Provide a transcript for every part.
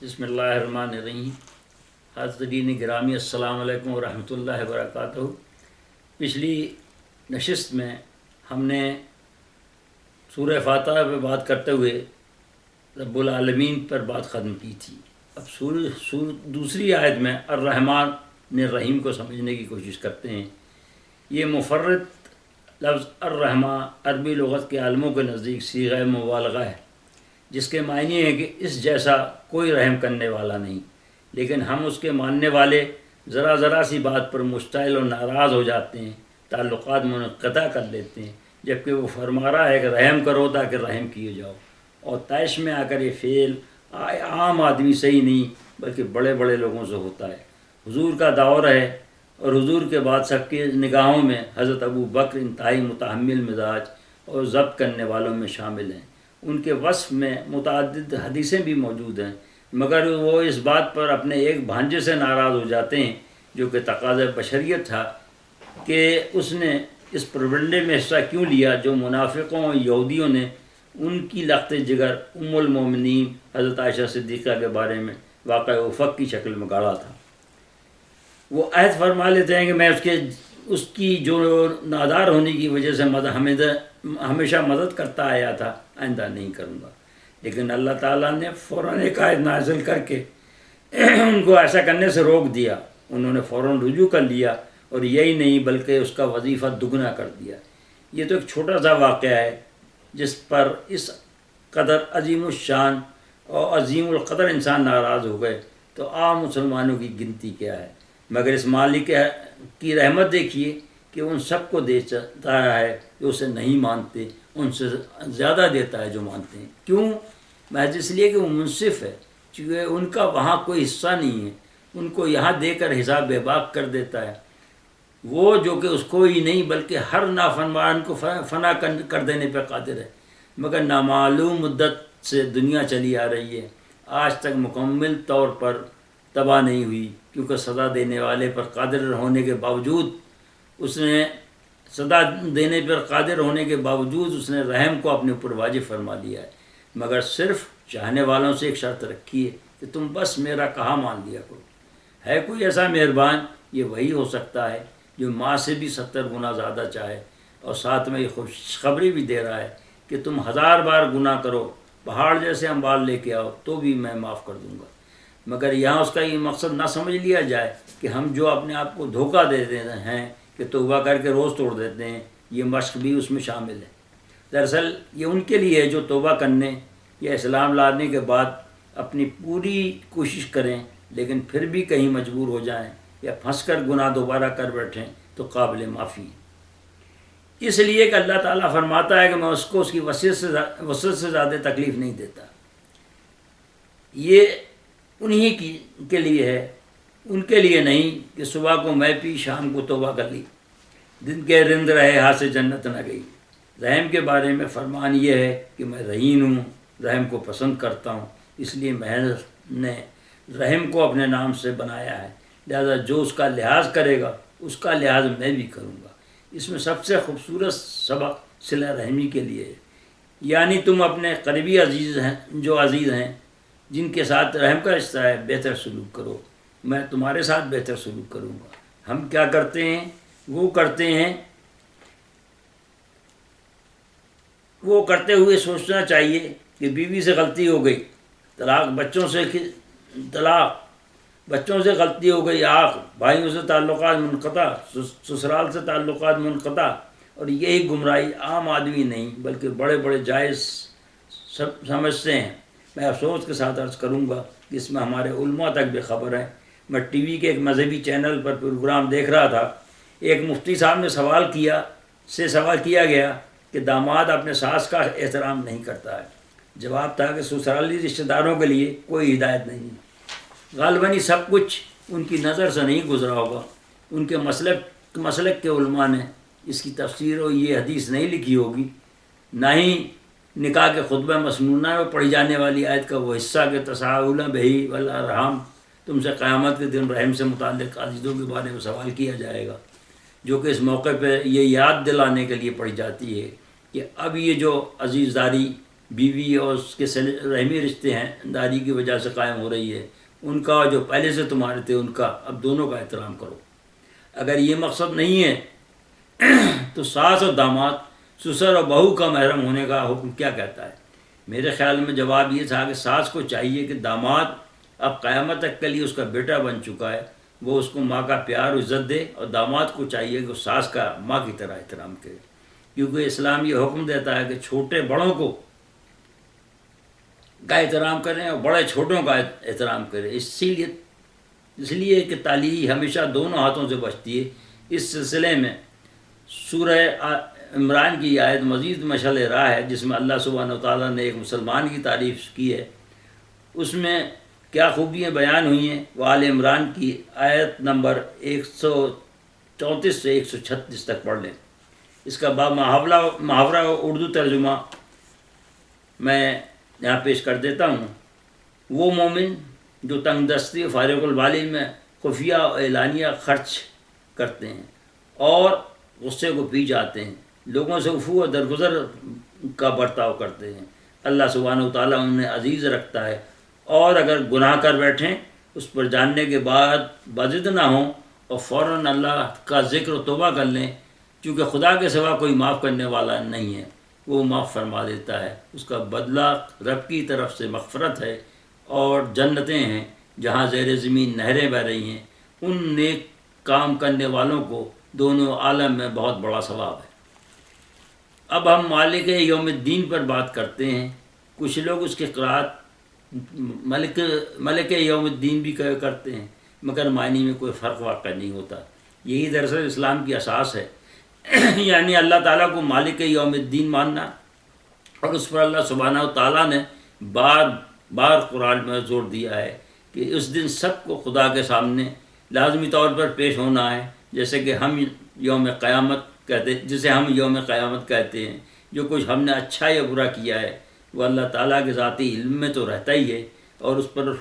بسم اللہ الرحمن الرحیم۔ حاضرین گرامی السلام علیکم ورحمۃ اللہ وبرکاتہ۔ پچھلی نشست میں ہم نے سورہ فاتحہ پہ بات کرتے ہوئے رب العالمین پر بات ختم کی تھی۔ اب دوسری آیت میں الرحمن الرحیم کو سمجھنے کی کوشش کرتے ہیں۔ یہ مفرد لفظ الرحمن عربی لغت کے عالموں کے نزدیک صیغہ مبالغہ ہے، جس کے معنی ہے کہ اس جیسا کوئی رحم کرنے والا نہیں، لیکن ہم اس کے ماننے والے ذرا سی بات پر مشتعل اور ناراض ہو جاتے ہیں، تعلقات منقطع کر لیتے ہیں، جبکہ وہ فرما رہا ہے کہ رحم کرو تاکہ رحم کیے جاؤ، اور طائش میں آ کر یہ فعل عام آدمی سے ہی نہیں بلکہ بڑے بڑے لوگوں سے ہوتا ہے۔ حضور کا دور ہے اور حضور کے بعد سب کی نگاہوں میں حضرت ابو بکر انتہائی متحمل مزاج اور ضبط کرنے والوں میں شامل ہیں۔ ان کے وصف میں متعدد حدیثیں بھی موجود ہیں، مگر وہ اس بات پر اپنے ایک بھانجے سے ناراض ہو جاتے ہیں جو کہ تقاضۂ بشریت تھا کہ اس نے اس پروپیگنڈے میں حصہ کیوں لیا جو منافقوں اور یہودیوں نے ان کی لخت جگر ام المومنین حضرت عائشہ صدیقہ کے بارے میں واقع افق کی شکل میں گاڑا تھا۔ وہ عہد فرما لیتے ہیں کہ میں اس کی جو نادار ہونے کی وجہ سے ہمیشہ مدد کرتا آیا تھا، آئندہ نہیں کروں گا، لیکن اللہ تعالیٰ نے فوراً ایک آیت نازل کر کے ان کو ایسا کرنے سے روک دیا۔ انہوں نے فوراً رجوع کر لیا اور یہی نہیں بلکہ اس کا وظیفہ دگنا کر دیا۔ یہ تو ایک چھوٹا سا واقعہ ہے جس پر اس قدر عظیم الشان اور عظیم القدر انسان ناراض ہو گئے تو عام مسلمانوں کی گنتی کیا ہے؟ مگر اس مالک کی رحمت دیکھیے کہ ان سب کو دیتا ہے جو اسے نہیں مانتے، ان سے زیادہ دیتا ہے جو مانتے ہیں۔ کیوں؟ محض اس لیے کہ وہ منصف ہے، چونکہ ان کا وہاں کوئی حصہ نہیں ہے، ان کو یہاں دے کر حساب بے باک کر دیتا ہے۔ وہ جو کہ اس کو ہی نہیں بلکہ ہر نافرمان کو فنا کر دینے پہ قادر ہے، مگر نامعلوم مدت سے دنیا چلی آ رہی ہے، آج تک مکمل طور پر تباہ نہیں ہوئی، کیونکہ سزا دینے والے پر قادر ہونے کے باوجود اس نے رحم کو اپنے اوپر واجب فرما لیا ہے، مگر صرف چاہنے والوں سے ایک شرط رکھی ہے کہ تم بس میرا کہا مان لیا کرو۔ ہے کوئی ایسا مہربان؟ یہ وہی ہو سکتا ہے جو ماں سے بھی 70 گنا زیادہ چاہے، اور ساتھ میں یہ خوشخبری بھی دے رہا ہے کہ تم 1000 بار گناہ کرو، پہاڑ جیسے اموال لے کے آؤ تو بھی میں معاف کر دوں گا۔ مگر یہاں اس کا یہ مقصد نہ سمجھ لیا جائے کہ ہم جو اپنے آپ کو دھوکہ دے دیتے ہیں کہ توبہ کر کے روز توڑ دیتے ہیں، یہ مشق بھی اس میں شامل ہے۔ دراصل یہ ان کے لیے ہے جو توبہ کرنے یا اسلام لانے کے بعد اپنی پوری کوشش کریں لیکن پھر بھی کہیں مجبور ہو جائیں یا پھنس کر گناہ دوبارہ کر بیٹھیں تو قابل معافی۔ اس لیے کہ اللہ تعالیٰ فرماتا ہے کہ میں اس کو اس کی وسعت سے زیادہ تکلیف نہیں دیتا۔ یہ انہی کے لیے ہے، ان کے لیے نہیں کہ صبح کو میں پی شام کو توبہ کر لی، دن کے رند رہے ہاتھ سے جنت نہ گئی۔ رحم کے بارے میں فرمان یہ ہے کہ میں رحیم ہوں، رحم کو پسند کرتا ہوں، اس لیے میں نے رحم کو اپنے نام سے بنایا ہے، لہذا جو اس کا لحاظ کرے گا اس کا لحاظ میں بھی کروں گا۔ اس میں سب سے خوبصورت سبق صلہ رحمی کے لیے ہے، یعنی تم اپنے قریبی عزیز ہیں جو عزیز ہیں جن کے ساتھ رحم کا رشتہ ہے بہتر سلوک کرو، میں تمہارے ساتھ بہتر سلوک کروں گا۔ ہم کیا کرتے ہیں؟ وہ کرتے ہوئے سوچنا چاہیے کہ بیوی سے غلطی ہو گئی، بچوں سے غلطی ہو گئی، آنکھ، بھائیوں سے تعلقات منقطع، سسرال سے تعلقات منقطع، اور یہی گمراہی عام آدمی نہیں بلکہ بڑے بڑے جائز سمجھتے ہیں۔ میں افسوس کے ساتھ عرض کروں گا کہ اس میں ہمارے علماء تک بے خبر ہیں۔ میں ٹی وی کے ایک مذہبی چینل پر پروگرام دیکھ رہا تھا، ایک مفتی صاحب نے سوال کیا گیا کہ داماد اپنے ساس کا احترام نہیں کرتا ہے۔ جواب تھا کہ سسرالی رشتہ داروں کے لیے کوئی ہدایت نہیں ہے۔ غالباً سب کچھ ان کی نظر سے نہیں گزرا ہوگا، ان کے مسلک کے علماء نے اس کی تفسیر اور یہ حدیث نہیں لکھی ہوگی، نہ ہی نکاح کے خطبہ مسنونہ میں پڑھی جانے والی آیت کا وہ حصہ کہ تساؤلہ بہی والارحام، تم سے قیامت کے دن رحم سے متعلق عزیزوں کے بارے میں سوال کیا جائے گا، جو کہ اس موقع پہ یہ یاد دلانے کے لیے پڑھی جاتی ہے کہ اب یہ جو عزیزداری بیوی اور اس کے رحمی رشتے ہیں داری کی وجہ سے قائم ہو رہی ہے، ان کا جو پہلے سے تمہارے تھے ان کا اب دونوں کا احترام کرو۔ اگر یہ مقصد نہیں ہے تو ساس اور داماد، سسر اور بہو کا محرم ہونے کا حکم کیا کہتا ہے؟ میرے خیال میں جواب یہ تھا کہ ساس کو چاہیے کہ داماد اب قیامت تک کے لیے اس کا بیٹا بن چکا ہے، وہ اس کو ماں کا پیار و عزت دے، اور داماد کو چاہیے کہ وہ ساس کا ماں کی طرح احترام کرے، کیونکہ اسلام یہ حکم دیتا ہے کہ چھوٹے بڑوں کا احترام کریں اور بڑے چھوٹوں کا احترام کریں۔ اس لیے کہ تعلیم ہمیشہ دونوں ہاتھوں سے بچتی ہے۔ اس سلسلے میں سورہ عمران کی آیت مزید مشعل راہ ہے، جس میں اللہ سبحانہ وتعالیٰ نے ایک مسلمان کی تعریف کی ہے، اس میں کیا خوبیاں بیان ہوئی ہیں، وہ آل عمران کی آیت نمبر 134 سے 136 تک پڑھ لیں۔ اس کا محاورہ اردو ترجمہ میں یہاں پیش کر دیتا ہوں۔ وہ مومن جو تنگ دستی و فارغ البالی میں خفیہ و اعلانیہ خرچ کرتے ہیں اور غصے کو پی جاتے ہیں، لوگوں سے عفو و درگزر کا برتاؤ کرتے ہیں، اللہ سبحانہ وتعالیٰ انہیں عزیز رکھتا ہے، اور اگر گناہ کر بیٹھیں اس پر جاننے کے بعد باضد نہ ہوں اور فوراً اللہ کا ذکر و توبہ کر لیں، چونکہ خدا کے سوا کوئی معاف کرنے والا نہیں ہے، وہ معاف فرما دیتا ہے، اس کا بدلہ رب کی طرف سے مغفرت ہے اور جنتیں ہیں جہاں زیر زمین نہریں بہہ رہی ہیں۔ ان نیک کام کرنے والوں کو دونوں عالم میں بہت بڑا ثواب ہے۔ اب ہم مالک یوم الدین پر بات کرتے ہیں۔ کچھ لوگ اس کی قرأت ملک یوم الدین بھی کرتے ہیں، مگر معنی میں کوئی فرق واقع نہیں ہوتا۔ یہی دراصل اسلام کی اساس ہے، یعنی اللہ تعالیٰ کو مالک یوم الدین ماننا، اور اس پر اللہ سبحانہ وتعالیٰ نے بار بار قرآن میں زور دیا ہے کہ اس دن سب کو خدا کے سامنے لازمی طور پر پیش ہونا ہے، جیسے کہ ہم یوم قیامت کہتے ہیں۔ جو کچھ ہم نے اچھا یا برا کیا ہے وہ اللہ تعالیٰ کے ذاتی علم میں تو رہتا ہی ہے، اور اس پر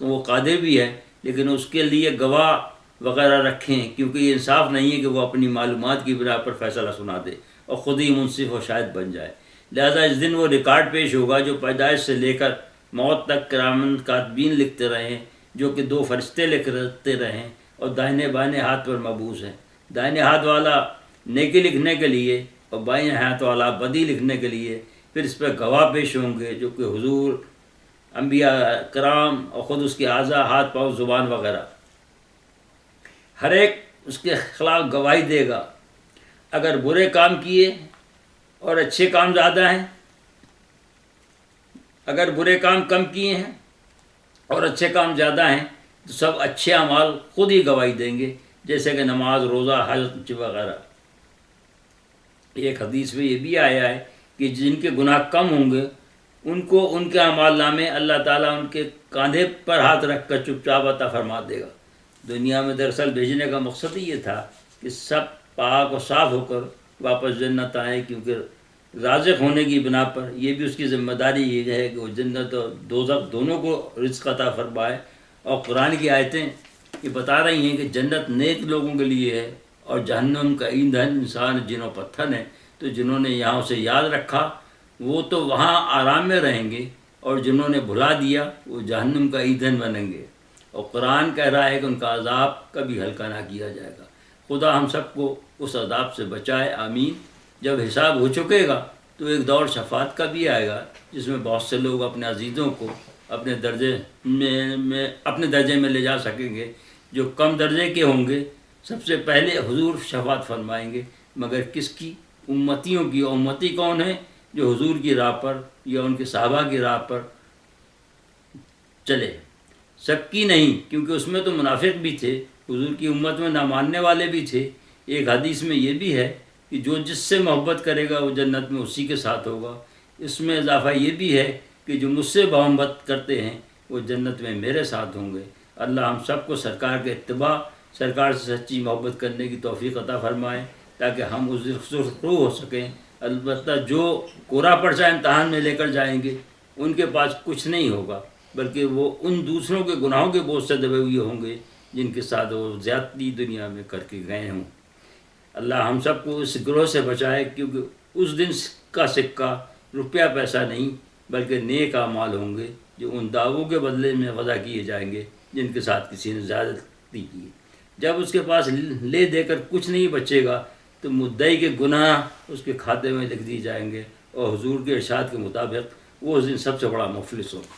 وہ قادر بھی ہے، لیکن اس کے لیے گواہ وغیرہ رکھیں، کیونکہ یہ انصاف نہیں ہے کہ وہ اپنی معلومات کی بنا پر فیصلہ سنا دے اور خود ہی منصف و شاہد بن جائے۔ لہذا اس دن وہ ریکارڈ پیش ہوگا جو پیدائش سے لے کر موت تک کرامن کاتبین لکھتے رہیں، جو کہ 2 فرشتے لکھتے رہیں اور دائیں بائیں ہاتھ پر مبعوث ہیں۔ دائیں ہاتھ والا نیکی لکھنے کے لیے اور بائیں ہاتھ والا بدی لکھنے کے لیے، پھر اس پہ گواہ پیش ہوں گے، جو کہ حضور، انبیاء کرام اور خود اس کے اعضاء، ہاتھ پاؤں، زبان وغیرہ، ہر ایک اس کے خلاف گواہی دے گا۔ اگر برے کام کیے اور اچھے کام زیادہ ہیں، اگر برے کام کم کیے ہیں اور اچھے کام زیادہ ہیں، تو سب اچھے اعمال خود ہی گواہی دیں گے، جیسے کہ نماز، روزہ، حج وغیرہ۔ ایک حدیث میں یہ بھی آیا ہے کہ جن کے گناہ کم ہوں گے ان کو ان کے اعمال نامے اللہ تعالیٰ ان کے کاندھے پر ہاتھ رکھ کر چپ چاپ عطا فرما دے گا۔ دنیا میں دراصل بھیجنے کا مقصد ہی یہ تھا کہ سب پاک و صاف ہو کر واپس جنت آئیں، کیونکہ رازق ہونے کی بنا پر یہ بھی اس کی ذمہ داری یہ ہے کہ وہ جنت اور دوزخ دونوں کو رزق عطا فرمائے۔ اور قرآن کی آیتیں یہ بتا رہی ہیں کہ جنت نیک لوگوں کے لیے ہے اور جہنم کا ایندھن انسان، جن و پتھر ہیں۔ تو جنہوں نے یہاں اسے یاد رکھا وہ تو وہاں آرام میں رہیں گے، اور جنہوں نے بھلا دیا وہ جہنم کا ایندھن بنیں گے، اور قرآن کہہ رہا ہے کہ ان کا عذاب کبھی ہلکا نہ کیا جائے گا۔ خدا ہم سب کو اس عذاب سے بچائے، آمین۔ جب حساب ہو چکے گا تو ایک دور شفاعت کا بھی آئے گا، جس میں بہت سے لوگ اپنے عزیزوں کو اپنے درجے میں لے جا سکیں گے۔ جو کم درجے کے ہوں گے سب سے پہلے حضور شفاعت فرمائیں گے، مگر کس کی؟ امتیوں کی۔ امتی کون ہے؟ جو حضور کی راہ پر یا ان کے صحابہ کی راہ پر چلے، سب کی نہیں، کیونکہ اس میں تو منافق بھی تھے، حضور کی امت میں نہ ماننے والے بھی تھے۔ ایک حدیث میں یہ بھی ہے کہ جو جس سے محبت کرے گا وہ جنت میں اسی کے ساتھ ہوگا۔ اس میں اضافہ یہ بھی ہے کہ جو مجھ سے محبت کرتے ہیں وہ جنت میں میرے ساتھ ہوں گے۔ اللہ ہم سب کو سرکار کے اتباع، سرکار سے سچی محبت کرنے کی توفیق عطا فرمائے، تاکہ ہم اس روح ہو سکیں۔ البتہ جو کوڑا پرچہ امتحان میں لے کر جائیں گے ان کے پاس کچھ نہیں ہوگا، بلکہ وہ ان دوسروں کے گناہوں کے بوجھ سے دبے ہوئے ہوں گے جن کے ساتھ وہ زیادتی دنیا میں کر کے گئے ہوں۔ اللہ ہم سب کو اس گروہ سے بچائے، کیونکہ اس دن کا سکہ روپیہ پیسہ نہیں بلکہ نیک اعمال ہوں گے جو ان دعووں کے بدلے میں وضع کیے جائیں گے جن کے ساتھ کسی نے زیادتی کی۔ جب اس کے پاس لے دے کر کچھ نہیں بچے گا تو مدعی کے گناہ اس کے کھاتے میں لکھ دی جائیں گے، اور حضور کے ارشاد کے مطابق وہ اس دن سب سے بڑا مفلس ہوگا۔